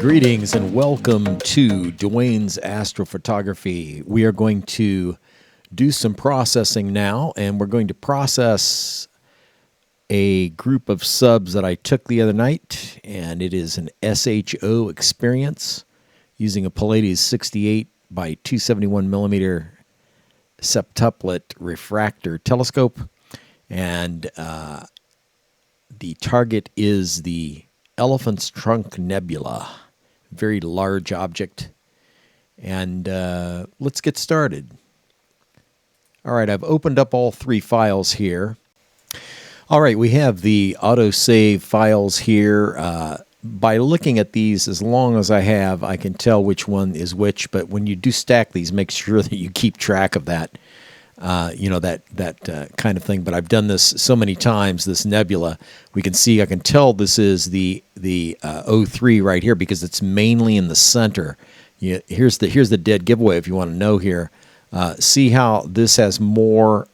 Greetings and welcome to Duane's Astrophotography. We are going to do some processing now, and we're going to process a group of subs that I took the other night, and it is an SHO experience using a Pallades 68 by 271 millimeter septuplet refractor telescope, and the target is the Elephant's Trunk Nebula. Very large object. And let's get started. All right, I've opened up all three files here. All right, we have the autosave files here. By looking at these, as long as I have, I can tell which one is which. But when you do stack these, make sure that you keep track of that. That kind of thing. But I've done this so many times, this nebula. We can see, I can tell this is the O3 right here because it's mainly in the center. Here's the dead giveaway if you want to know here. See how this has more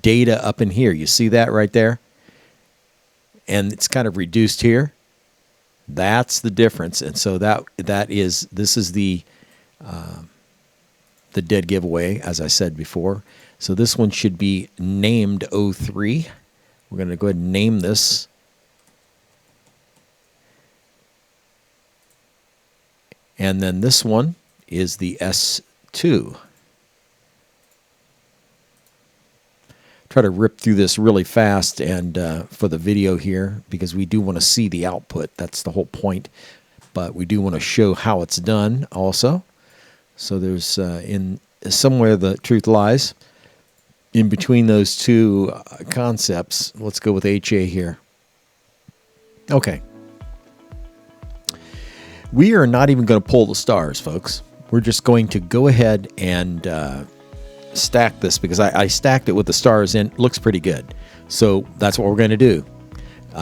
data up in here. You see that right there? And it's kind of reduced here. That's the difference. And so this is the dead giveaway, as I said before. So this one should be named O3. We're going to go ahead and name this. And then this one is the S2. Try to rip through this really fast and for the video here, because we do want to see the output. That's the whole point. But we do want to show how it's done also. So there's in somewhere the truth lies in between those two concepts. Let's go with HA here. Okay. We are not even going to pull the stars, folks. We're just going to go ahead and stack this because I stacked it with the stars in. It looks pretty good. So that's what we're going to do.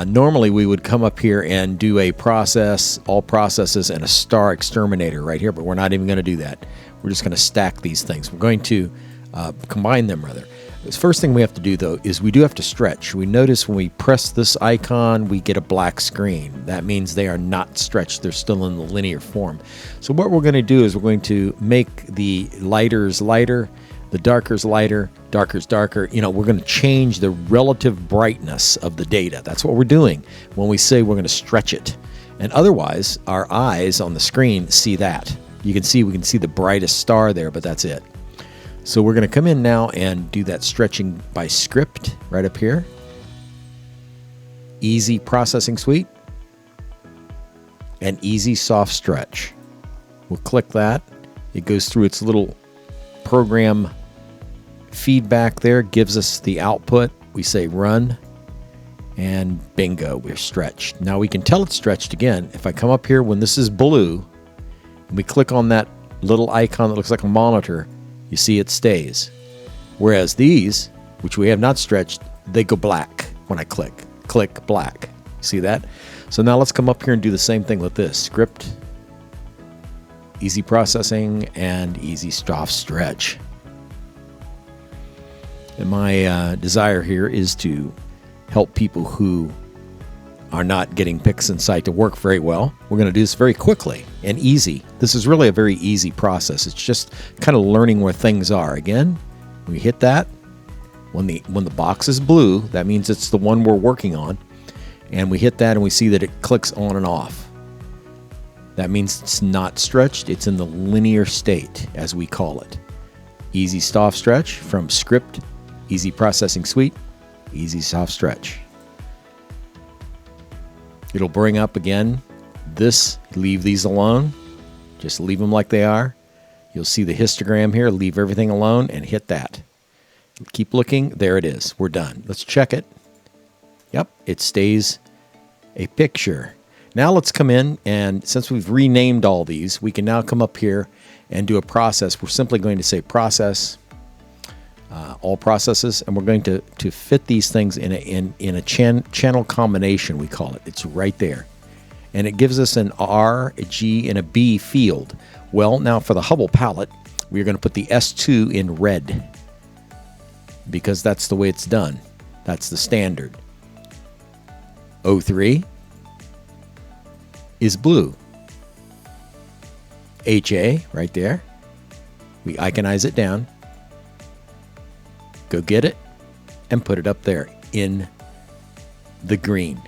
Normally, we would come up here and do a process, all processes, and a star exterminator right here, but we're not even going to do that. We're just going to stack these things. We're going to combine them, rather. The first thing we have to do, though, is we do have to stretch. We notice when we press this icon, we get a black screen. That means they are not stretched. They're still in the linear form. So what we're going to do is we're going to make the lighters lighter, the darker's lighter, darker's darker. We're going to change the relative brightness of the data. That's what we're doing when we say we're going to stretch it. And otherwise, our eyes on the screen see that. We can see the brightest star there, but that's it. So we're going to come in now and do that stretching by script right up here. Easy processing suite and easy soft stretch. We'll click that. It goes through its little program feedback there, gives us the output. We say run, and bingo, we're stretched. Now we can tell it's stretched again. If I come up here when this is blue, and we click on that little icon that looks like a monitor, you see it stays. Whereas these, which we have not stretched, they go black when I click. Click, black. See that? So now let's come up here and do the same thing with this. Script, easy processing, and easy soft stretch. And my desire here is to help people who are not getting PixInsight to work very well. We're going to do this very quickly and easy. This is really a very easy process. It's just kind of learning where things are. Again, we hit that. When the box is blue, that means it's the one we're working on. And we hit that and we see that it clicks on and off. That means it's not stretched. It's in the linear state, as we call it. Easy soft stretch from script, easy processing suite, easy soft stretch. It'll bring up again this, leave these alone. Just leave them like they are. You'll see the histogram here, leave everything alone and hit that. Keep looking, there it is, we're done. Let's check it. Yep, it stays a picture. Now let's come in, and since we've renamed all these, we can now come up here and do a process. We're simply going to say process, all processes, and we're going to fit these things in a channel combination, we call it. It's right there. And it gives us an R, a G, and a B field. Well, now for the Hubble palette, we're going to put the S2 in red because that's the way it's done. That's the standard. O3, is blue. HA right there. We iconize it down. Go get it and put it up there in the green.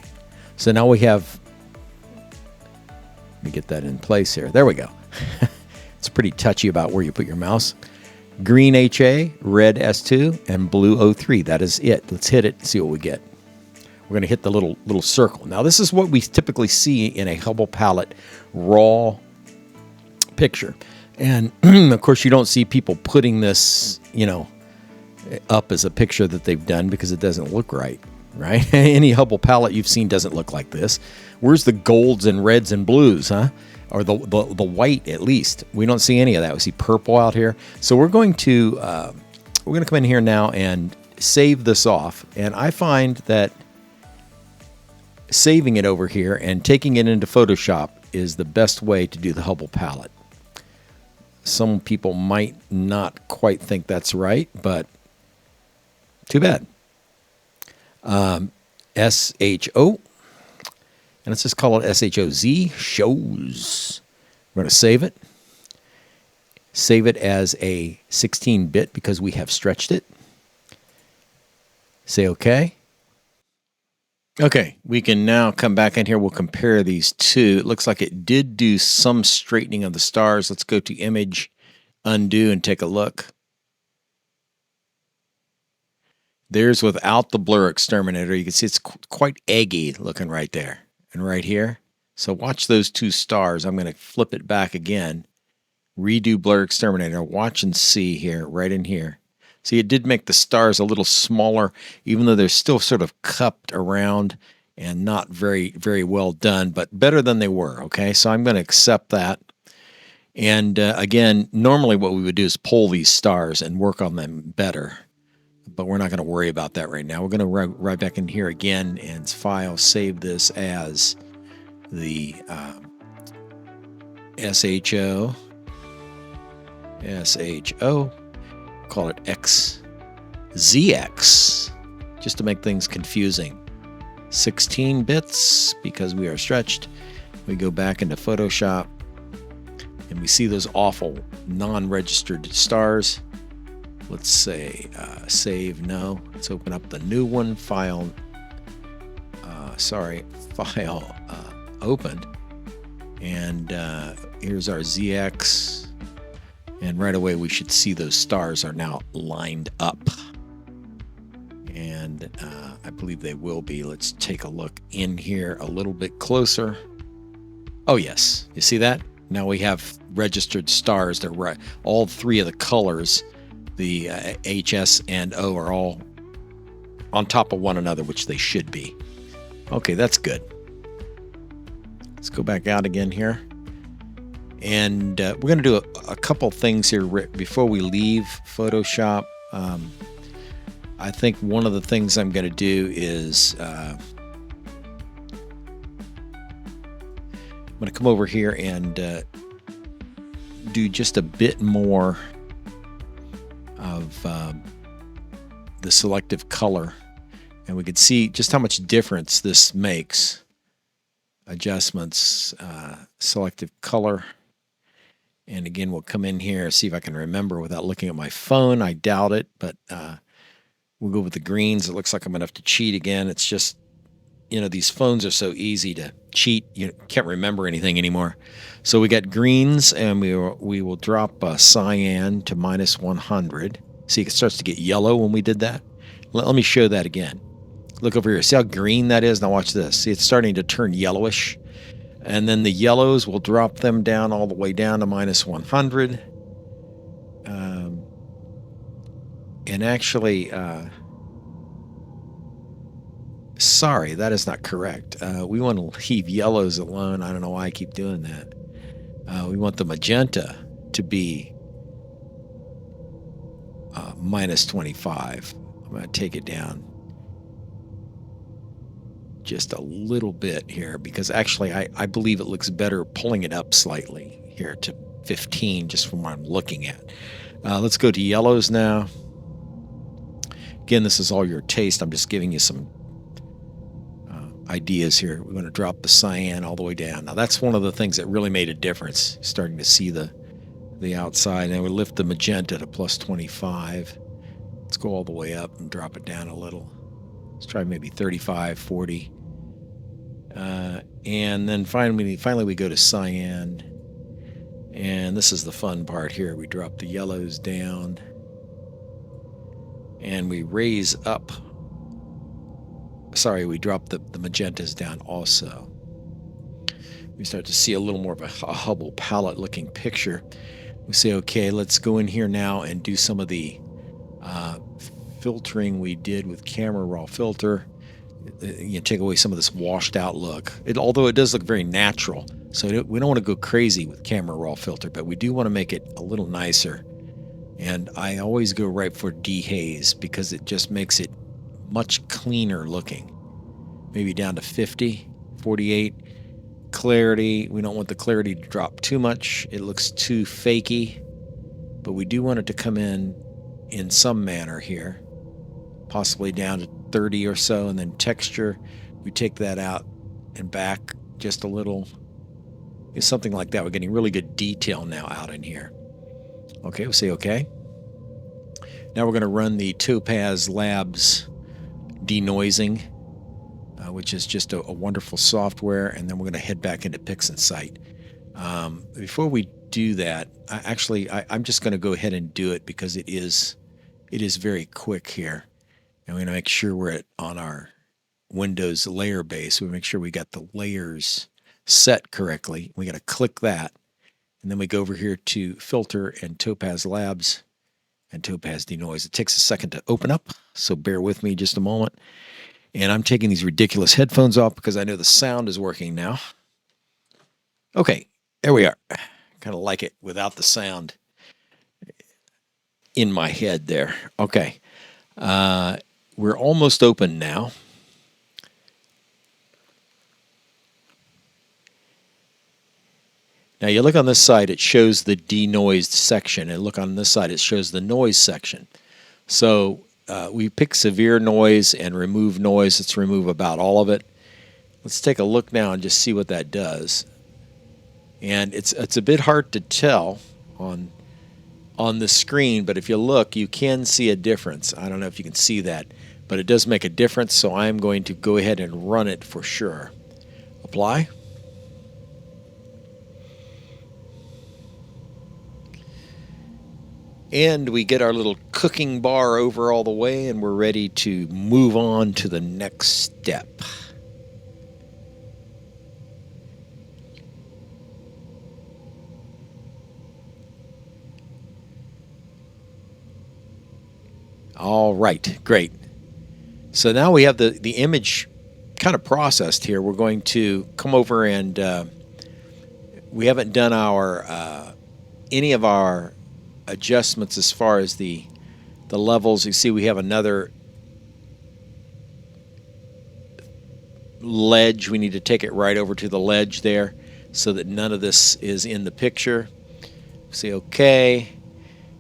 So now we have, let me get that in place here. There we go. It's pretty touchy about where you put your mouse. Green HA, red S2, and blue O3. That is it. Let's hit it and see what we get. We're going to hit the little circle. Now, this is what we typically see in a Hubble palette raw picture. And, of course, you don't see people putting this, up as a picture that they've done because it doesn't look right? Any Hubble palette you've seen doesn't look like this. Where's the golds and reds and blues, huh? Or the white, at least. We don't see any of that. We see purple out here. So we're going to come in here now and save this off. And I find that saving it over here and taking it into Photoshop is the best way to do the Hubble palette. Some people might not quite think that's right, but too bad. SHO. And let's just call it SHOZ, shows. We're going to save it. Save it as a 16-bit because we have stretched it. Say OK. Okay, we can now come back in here. We'll compare these two. It looks like it did do some straightening of the stars. Let's go to Image, Undo, and take a look. There's without the blur exterminator. You can see it's quite eggy looking right there and right here. So watch those two stars. I'm going to flip it back again. Redo blur exterminator. Watch and see here, right in here. See, it did make the stars a little smaller, even though they're still sort of cupped around and not very, very well done, but better than they were, okay? So I'm going to accept that. And again, normally what we would do is pull these stars and work on them better, but we're not going to worry about that right now. We're going to right back in here again and file, save this as the SHO, call it XZX, just to make things confusing. 16 bits because we are stretched. We go back into Photoshop and we see those awful non-registered stars. Let's say save, no. Let's open up the new one, file opened. And here's our ZX. And right away, we should see those stars are now lined up. And I believe they will be. Let's take a look in here a little bit closer. Oh, yes. You see that? Now we have registered stars. They're right. All three of the colors, the H, S, and O, are all on top of one another, which they should be. Okay, that's good. Let's go back out again here. And we're going to do a couple things here before we leave Photoshop. I think one of the things I'm going to do is I'm going to come over here and do just a bit more of the selective color. And we can see just how much difference this makes. Adjustments, selective color. And again, we'll come in here, see if I can remember without looking at my phone. I doubt it, but we'll go with the greens. It looks like I'm going to have to cheat again. It's just, these phones are so easy to cheat. You can't remember anything anymore. So we got greens, and we will drop cyan to -100. See, it starts to get yellow when we did that. Let me show that again. Look over here. See how green that is? Now watch this. See, it's starting to turn yellowish. And then the yellows, will drop them down all the way down to -100. And actually, sorry, that is not correct. We want to leave yellows alone. I don't know why I keep doing that. We want the magenta to be -25. I'm going to take it down just a little bit here, because actually I believe it looks better pulling it up slightly here to 15 just from what I'm looking at. Let's go to yellows now. Again, this is all your taste. I'm just giving you some ideas here. We want to drop the cyan all the way down. Now that's one of the things that really made a difference. Starting to see the outside, and we lift the magenta to plus 25. Let's go all the way up and drop it down a little. Let's try maybe 35, 40. And then finally we go to cyan. And this is the fun part here. We drop the yellows down. And we raise up. Sorry, we drop the magentas down also. We start to see a little more of a Hubble palette looking picture. We say, okay, let's go in here now and do some of the filtering we did with camera raw filter. You know, take away some of this washed out look. Although it does look very natural, so we don't want to go crazy with camera raw filter, but we do want to make it a little nicer. And I always go right for dehaze because it just makes it much cleaner looking. Maybe down to 50, 48. Clarity, we don't want the clarity to drop too much. It looks too fakey, but we do want it to come in some manner here, possibly down to 30 or so. And then texture, we take that out and back just a little. It's something like that. We're getting really good detail now out in here. Okay, we'll say okay. Now we're going to run the Topaz Labs denoising, which is just a wonderful software, and then we're going to head back into PixInsight. Before we do that, I'm just going to go ahead and do it because it is very quick here. And we're going to make sure we're on our Windows layer base. We make sure we got the layers set correctly. We got to click that, and then we go over here to Filter and Topaz Labs and Topaz Denoise. It takes a second to open up, so bear with me just a moment. And I'm taking these ridiculous headphones off because I know the sound is working now. Okay, there we are. Kind of like it without the sound in my head there. Okay, we're almost open now. Now you look on this side, it shows the denoised section, and look on this side, it shows the noise section. So we pick severe noise and remove noise. Let's remove about all of it. Let's take a look now and just see what that does. And it's a bit hard to tell on the screen, but if you look, you can see a difference. I don't know if you can see that, but it does make a difference, so I'm going to go ahead and run it for sure. Apply. And we get our little cooking bar over all the way, and we're ready to move on to the next step. All right, great. So now we have the image kind of processed here. We're going to come over and we haven't done our any of our adjustments as far as the levels. You see we have another ledge. We need to take it right over to the ledge there so that none of this is in the picture. Say okay,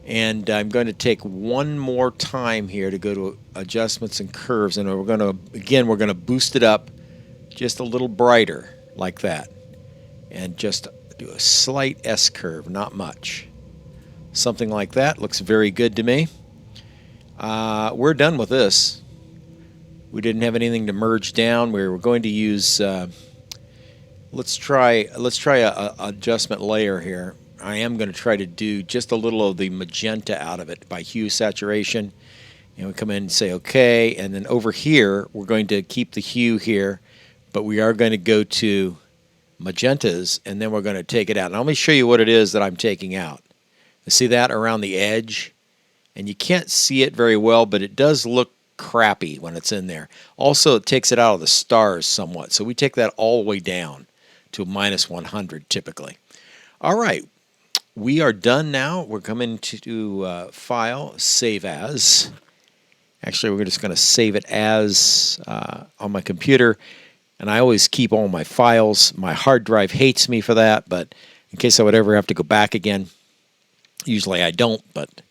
and I'm going to take one more time here to go to adjustments and curves, and we're going to boost it up just a little brighter like that, and just do a slight S curve, not much. Something like that looks very good to me. We're done with this. We didn't have anything to merge down. We were going to use. Let's try a adjustment layer here. I am going to try to do just a little of the magenta out of it by hue saturation. And we come in and say okay. And then over here, we're going to keep the hue here, but we are going to go to magentas, and then we're going to take it out. And let me show you what it is that I'm taking out. See that around the edge? And you can't see it very well, but it does look crappy when it's in there. Also, it takes it out of the stars somewhat. So we take that all the way down to minus 100 typically. All right, we are done now. We're coming to File, Save As. Actually, we're just going to save it as on my computer. And I always keep all my files. My hard drive hates me for that, but in case I would ever have to go back again, usually I don't, but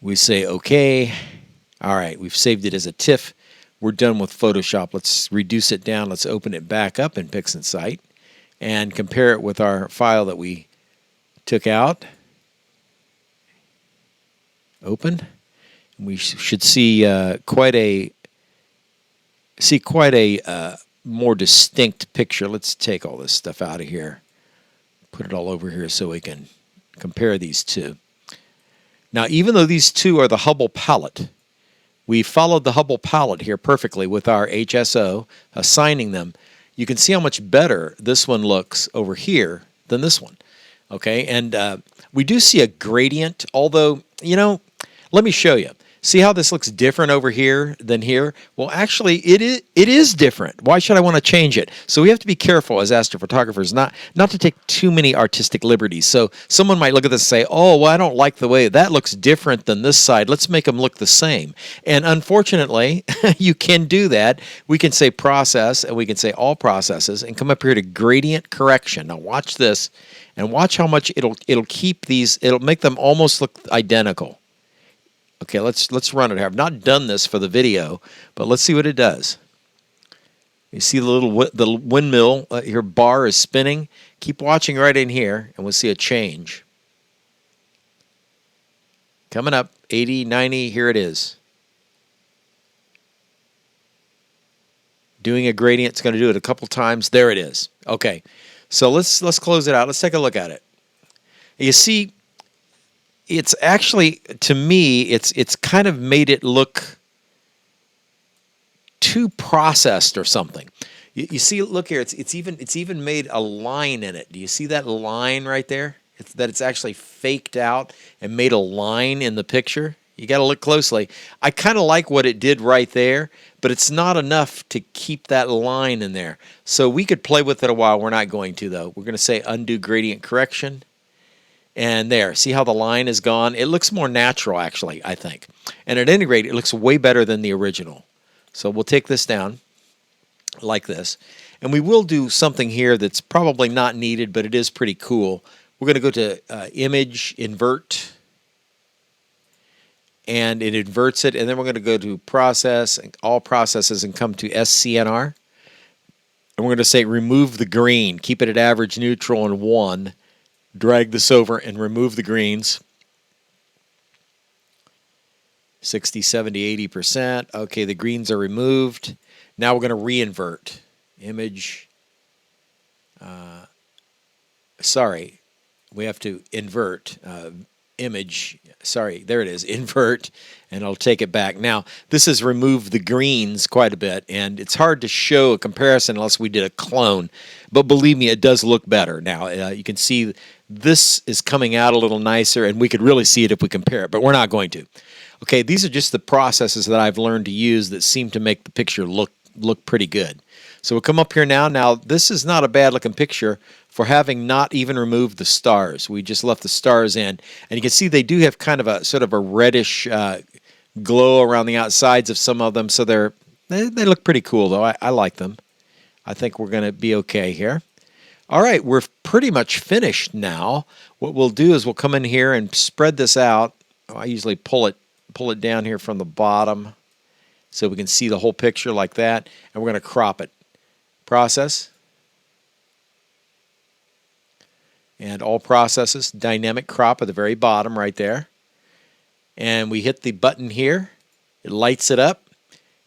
we say okay. All right, we've saved it as a TIFF. we're done with Photoshop. Let's reduce it down. Let's open it back up in PixInsight and compare it with our file that we took out. Open. We should see quite a more distinct picture. Let's take all this stuff out of here. Put it all over here so we can compare these two. Now, even though these two are the Hubble palette, we followed the Hubble palette here perfectly with our HSO, assigning them. You can see how much better this one looks over here than this one. Okay, and we do see a gradient, although, you know, let me show you. See how this looks different over here than here? Well, actually, it is different. Why should I want to change it? So we have to be careful as astrophotographers not to take too many artistic liberties. So someone might look at this and say, oh, well, I don't like the way that looks different than this side. Let's make them look the same. And unfortunately, you can do that. We can say process, and we can say all processes, and come up here to gradient correction. Now watch this, and watch how much it'll keep these, it'll make them almost look identical. Okay, let's run it here. I've not done this for the video, but let's see what it does. You see the windmill, your bar is spinning. Keep watching right in here, and we'll see a change. Coming up, 80, 90, here it is. Doing a gradient, it's going to do it a couple times. There it is. Okay, so let's close it out. Let's take a look at it. You see, it's actually, to me, it's kind of made it look too processed or something. You see, look here, it's even made a line in it. Do you see that line right there? It's actually faked out and made a line in the picture. You got to look closely. I kind of like what it did right there, but it's not enough to keep that line in there. So we could play with it a while. We're not going to, though. We're going to say undo gradient correction. And there, see how the line is gone? It looks more natural, actually, I think. And at any rate, it looks way better than the original. So we'll take this down like this. And we will do something here that's probably not needed, but it is pretty cool. We're going to go to Image, Invert. And it inverts it. And then we're going to go to Process, All Processes, and come to SCNR. And we're going to say Remove the Green. Keep it at Average, Neutral, and 1. Drag this over and remove the greens. 60, 70, 80%. Okay, the greens are removed. Now we're going to re-invert. Image. Sorry, we have to invert. Image. Sorry, there it is. Invert, and I'll take it back. Now, this has removed the greens quite a bit, and it's hard to show a comparison unless we did a clone. But believe me, it does look better. Now, you can see this is coming out a little nicer, and we could really see it if we compare it, but we're not going to. Okay, these are just the processes that I've learned to use that seem to make the picture look pretty good. So we'll come up here now. Now, this is not a bad-looking picture for having not even removed the stars. We just left the stars in, and you can see they do have kind of a sort of a reddish glow around the outsides of some of them, so they look pretty cool, though. I like them. I think we're going to be okay here. All right, we're pretty much finished now. What we'll do is we'll come in here and spread this out. I usually pull it down here from the bottom so we can see the whole picture like that, and we're going to crop it. Process. And all processes, dynamic crop at the very bottom right there. And we hit the button here. It lights it up,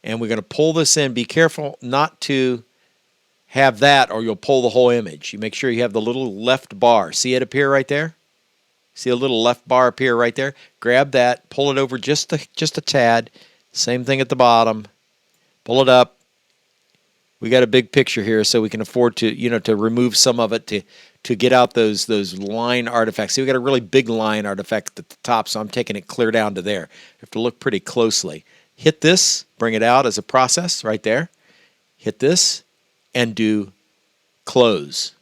and we're going to pull this in. Be careful not to have that or you'll pull the whole image. You make sure you have the little left bar. See it appear right there? See a little left bar appear right there? Grab that, pull it over just a tad. Same thing at the bottom. Pull it up. We got a big picture here, so we can afford to, to remove some of it to get out those line artifacts. See, we got a really big line artifact at the top, so I'm taking it clear down to there. You have to look pretty closely. Hit this, bring it out as a process right there. Hit this, and do close.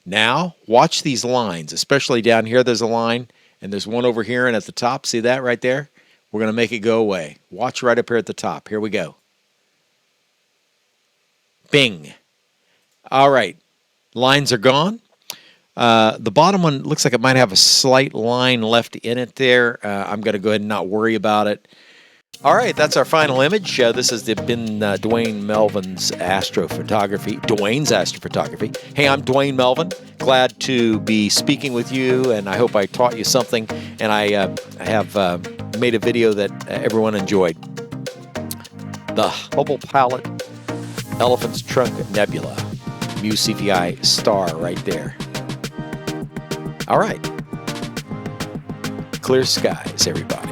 Now, watch these lines, especially down here there's a line, and there's one over here and at the top. See that right there? We're going to make it go away. Watch right up here at the top. Here we go. Bing. All right. Lines are gone. The bottom one looks like it might have a slight line left in it there. I'm going to go ahead and not worry about it. All right, that's our final image. This has been Duane Melvin's astrophotography. Duane's astrophotography. Hey, I'm Duane Melvin. Glad to be speaking with you, and I hope I taught you something. And I have made a video that everyone enjoyed. The Hubble Palette Elephant's Trunk Nebula. Mu Cephei star right there. All right. Clear skies, everybody.